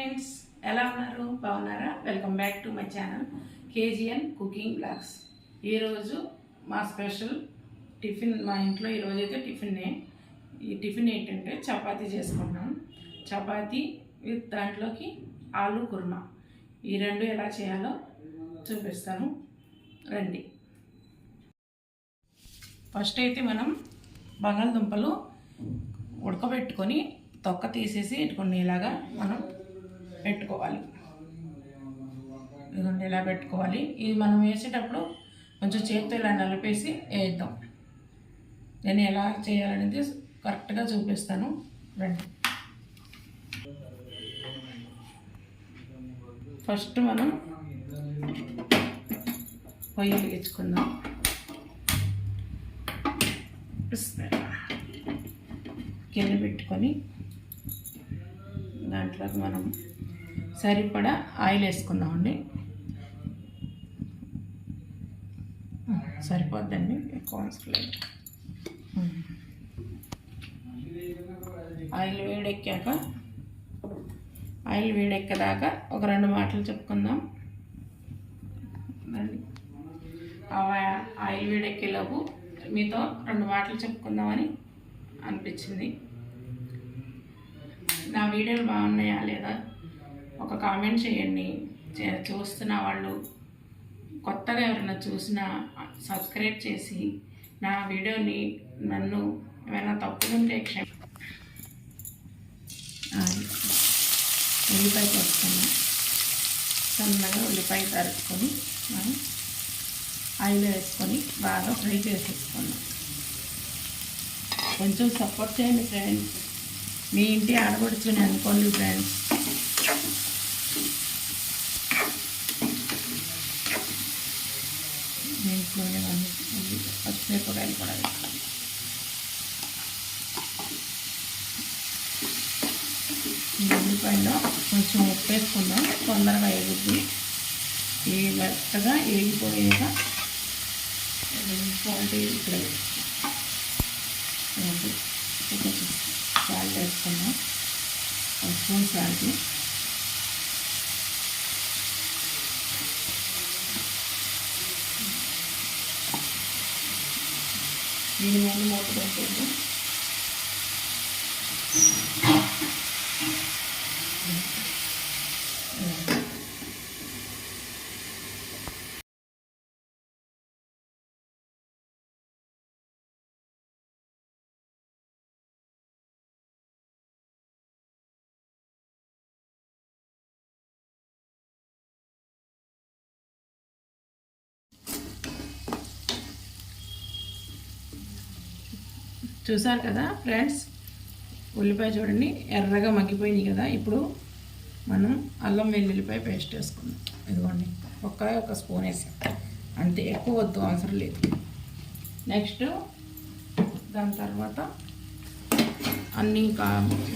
Friends, ఎలా ఉన్నారు? బాగున్నారా? Welcome back to my channel KGN cooking blogs. ఈరోజు మా స్పెషల్ టిఫిన్. మా ఇంట్లో ఈరోజు అయితే టిఫిన్నే. ఈ టిఫిన్ ఏంటంటే చపాతీ చేసుకుంటాం. చపాతీ విత్ దాంట్లోకి ఆలు కుర్మా. ఈ రెండు ఎలా చేయాలో చూపిస్తాను, రండి. ఫస్ట్ అయితే మనం బంగాళదుంపలు ఉడకబెట్టుకొని తొక్క తీసేసి ఇటుకొని ఇలాగా మనం పెట్టుకోవాలి. ఇదిగోండి ఇలా పెట్టుకోవాలి. ఇది మనం వేసేటప్పుడు కొంచెం చేతితో ఇలా నలిపేసి వేద్దాం. నేను ఎలా చేయాలనేది కరెక్ట్గా చూపిస్తాను, రండి. ఫస్ట్ మనం పొయ్యి వెలిగించుకుందాం. గిన్నె పెట్టుకొని దాంట్లోకి మనం సరిపడా ఆయిల్ వేసుకుందామండి. సరిపోద్దండి, ఎక్కువ అవసరం లేదు. ఆయిల్ వేడెక్కేదాకా ఒక 2 మాటలు చెప్పుకుందాం. ఆయిల్ వేడెక్కేలోపు మీతో 2 మాటలు చెప్పుకుందామని అనిపించింది. నా వీడియోలు బాగున్నాయా లేదా ఒక కామెంట్ చేయండి. చూస్తున్న వాళ్ళు, కొత్తగా ఎవరైనా చూసినా సబ్స్క్రైబ్ చేసి నా వీడియోని, నన్ను ఏమైనా తప్పులుంటే ఉల్లిపాయ వేసుకున్నాం. సన్నగా ఉల్లిపాయ తరుచుకొని మనం ఆయిల్ వేసుకొని బాగా ఫ్రై చేసేసుకున్నాం. కొంచెం సపోర్ట్ చేయండి ఫ్రెండ్స్. మీ ఇంటి ఆడపడుచుని అనుకోండి ఫ్రెండ్స్. దీంట్లోనే పచ్చిమిరపకాయలు కూడా వేసుకోండి. ఈ ఉల్లిపాయలో కొంచెం ఉప్పు వేసుకుందాం, తొందరగా ఎగుద్ది. ఈ మెత్తగా ఎగిపోయేగా ఇక్కడ కొంచెం సాల్ట్ వేసుకుందాం, 1 స్పూన్ సాల్ట్. దీని మీద మూత పెట్టేది. చూసారు కదా ఫ్రెండ్స్, ఉల్లిపాయ చూడండి ఎర్రగా మగ్గిపోయినాయి కదా. ఇప్పుడు మనం అల్లం వెల్లుల్లిపాయ పేస్ట్ వేసుకుందాం. ఇదిగోండి ఒక స్పూన్ వేసాం అంతే, ఎక్కువ వద్దు, అవసరం లేదు. నెక్స్ట్ దాని తర్వాత అన్నీ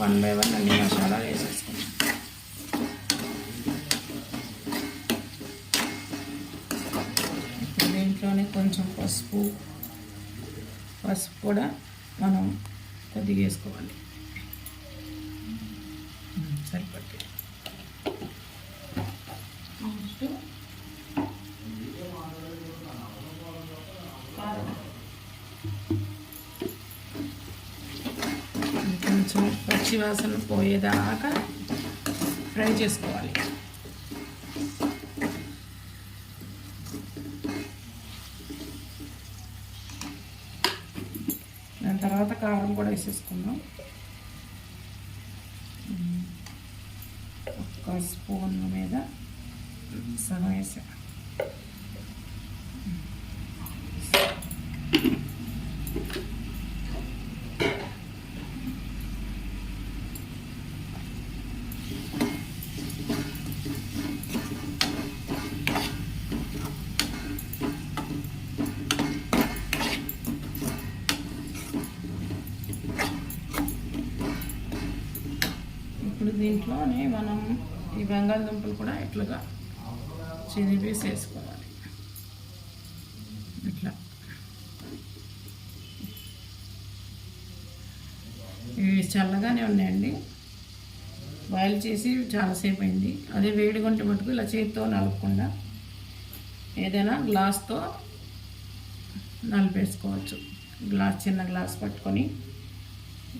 1 బై 1 అన్ని మసాలాలు వేసేసుకుందాం. ఇప్పుడు దీంట్లోనే కొంచెం పసుపు కూడా మనం కొద్దిగా వేసుకోవాలి, సరిపట్టి. కొంచెం పచ్చి వాసన పోయేదాకా ఫ్రై చేసుకోవాలి. దాని తర్వాత కారం కూడా వేసేసుకుందాం. 1 స్పూన్ మీద సగం వేసా. ఇప్పుడు దీంట్లోనే మనం ఈ బంగాళదుంపలు కూడా ఇట్లాగా చినిపేసి వేసుకోవాలి. ఇట్లా ఇవి చల్లగానే ఉన్నాయండి, బాయిల్ చేసి చాలాసేపు అయింది. అదే వేడిగా ఉంటే మటుకు ఇలా చేతితో నలపకుండా ఏదైనా గ్లాస్తో నలిపేసుకోవచ్చు. చిన్న గ్లాస్ పట్టుకొని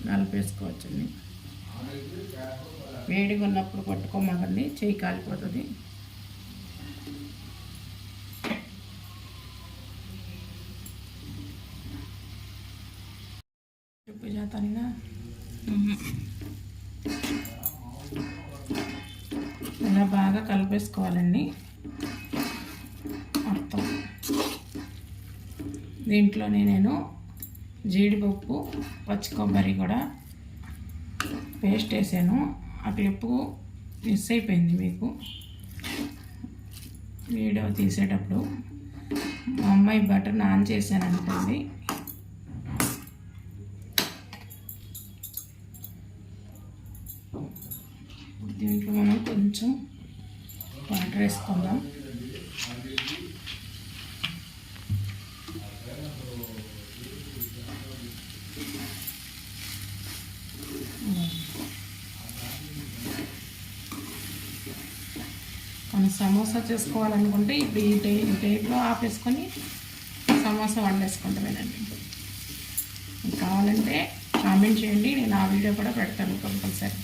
నలిపేసుకోవచ్చండి. వేడిగా ఉన్నప్పుడు పట్టుకోమాకండి, చేయి కాలిపోతుంది. ఉప్పు జాతానినా ఇలా బాగా కలిపేసుకోవాలండి మొత్తం. దీంట్లోనే నేను జీడిపప్పు, పచ్చి కొబ్బరి కూడా పేస్ట్ వేసాను. ఆ క్లిప్పు మిస్ అయిపోయింది మీకు వీడియో తీసేటప్పుడు. మా అమ్మాయి బటర్ ఆన్ చేశాను అనుకోండి. దీంట్లో మనం కొంచెం వాటర్ వేసుకుందాం. మనం సమోసా చేసుకోవాలనుకుంటే ఇప్పుడు ఈ టైప్లో ఆపేసుకొని సమోసా వండేసుకుంటామేనండి. కావాలంటే కామెంట్ చేయండి, నేను ఆ వీడియో కూడా పెడతాను కంపల్సరీ.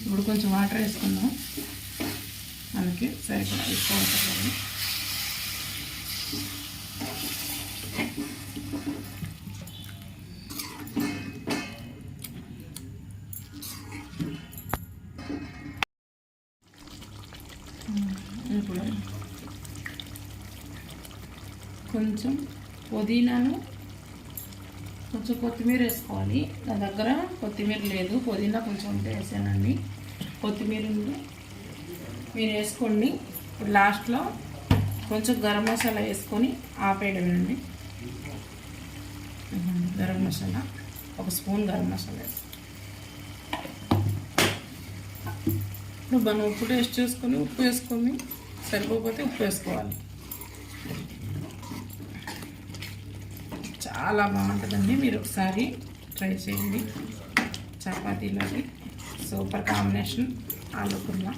ఇప్పుడు కొంచెం వాటర్ వేసుకుందాం, మనకి సరిపడా ఎక్కువ ఉంటుంది. ఇప్పుడు కొంచెం పుదీనాను, కొంచెం కొత్తిమీర వేసుకోవాలి. నా దగ్గర కొత్తిమీర లేదు, పుదీనా కొంచెం ఉంటే వేసానండి. కొత్తిమీర మీరు వేసుకోండి. ఇప్పుడు లాస్ట్లో కొంచెం గరం మసాలా వేసుకొని ఆపేయడమేనండి. గరం మసాలా, ఒక స్పూన్ గరం మసాలా వేసుకోండి. ఇప్పుడు మనం ఉప్పు టేస్ట్ చేసుకొని ఉప్పు వేసుకొని, సరిపోతే ఉప్పు వేసుకోవాలి. చాలా బాగుంటుందండి, మీరు ఒకసారి ట్రై చేయండి. చపాతీలోకి సూపర్ కాంబినేషన్ ఆలు కుర్మా.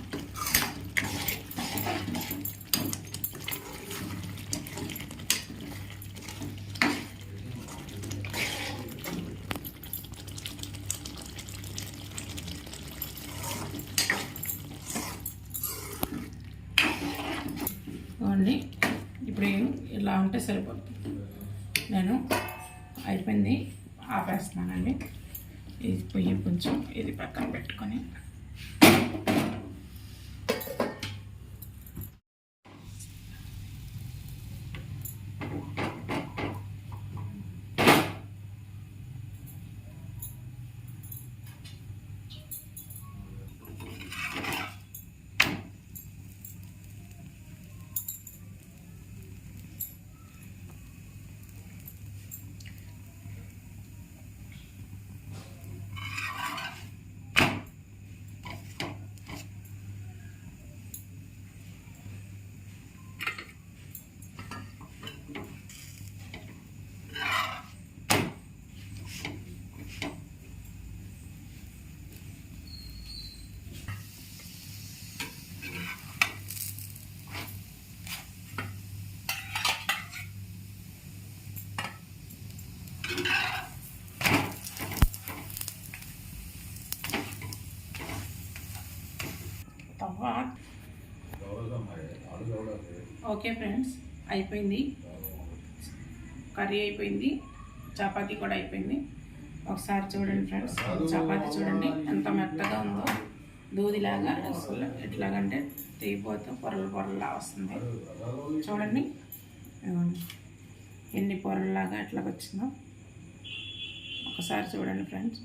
ఇప్పుడు ఇలా ఉంటే సరిపోతుంది. నేను అయిపోయింది, ఆపేస్తున్నానండి. ఇది పొయ్యి కొంచెం ఇది పక్కన పెట్టుకొని ఓకే ఫ్రెండ్స్, అయిపోయింది. కర్రీ అయిపోయింది, చపాతీ కూడా అయిపోయింది. ఒకసారి చూడండి ఫ్రెండ్స్, చపాతీ చూడండి ఎంత మెత్తగా ఉందో, దూదిలాగా. అసలు ఎట్లాగంటే తెగిపోతే పొరలా వస్తుంది. చూడండి ఎన్ని పొరల్లాగా ఎట్లాగ వచ్చిందో ఒకసారి చూడండి ఫ్రెండ్స్.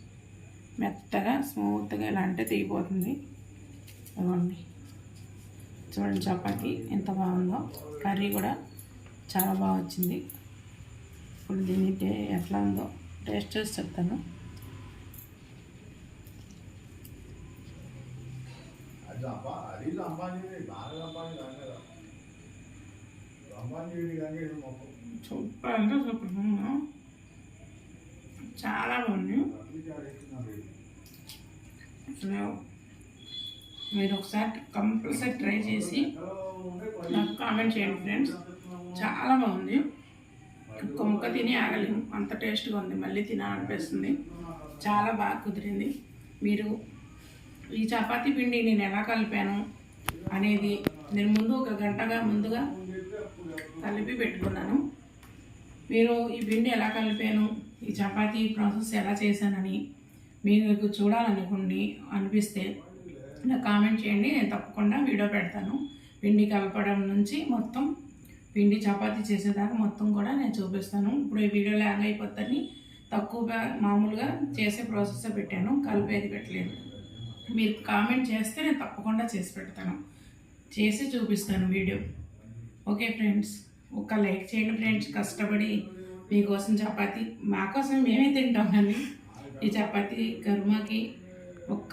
మెత్తగా స్మూత్గా ఇలా అంటే తెగిపోతుంది. ఇవ్వండి చూడండి, చపాతీ ఎంత బాగుందో. కర్రీ కూడా చాలా బాగా వచ్చింది. ఇప్పుడు దీన్ని ఎట్లా ఉందో టేస్ట్ చేసి చెప్తాను. సూపర్ అంటే సూపర్. చాలా బాగుంది. అసలు మీరు ఒకసారి కంపల్సరీ ట్రై చేసి నాకు కామెంట్ చేయండి ఫ్రెండ్స్. చాలా బాగుంది. ఒక్క ముక్క తిని ఆగలేము, అంత టేస్ట్గా ఉంది. మళ్ళీ తినాలనిపిస్తుంది. చాలా బాగా కుదిరింది. మీరు ఈ చపాతీ పిండి నేను ఎలా కలిపాను అనేది నేను ఒక గంటగా ముందుగా కలిపి పెట్టుకున్నాను. మీరు ఈ పిండి ఎలా కలిపాను, ఈ చపాతీ ప్రాసెస్ ఎలా చేశానని మీకు చూడాలనుకోండి అనిపిస్తే నాకు కామెంట్ చేయండి. నేను తప్పకుండా వీడియో పెడతాను. పిండి కలపడం నుంచి మొత్తం పిండి చపాతీ చేసేదాకా మొత్తం కూడా నేను చూపిస్తాను. ఇప్పుడు ఈ వీడియో లాగ్ అయిపోతుందని తక్కువగా మామూలుగా చేసే ప్రాసెస్ పెట్టాను, కలిపేది పెట్టలేదు. మీరు కామెంట్ చేస్తే నేను తప్పకుండా చేసి పెడతాను, చేసి చూపిస్తాను వీడియో. ఓకే ఫ్రెండ్స్, ఒక లైక్ చేయండి ఫ్రెండ్స్. కష్టపడి మీకోసం చపాతీ, మా కోసం మేమే తింటాం కానీ ఈ చపాతీ కర్మాకి ఒక్క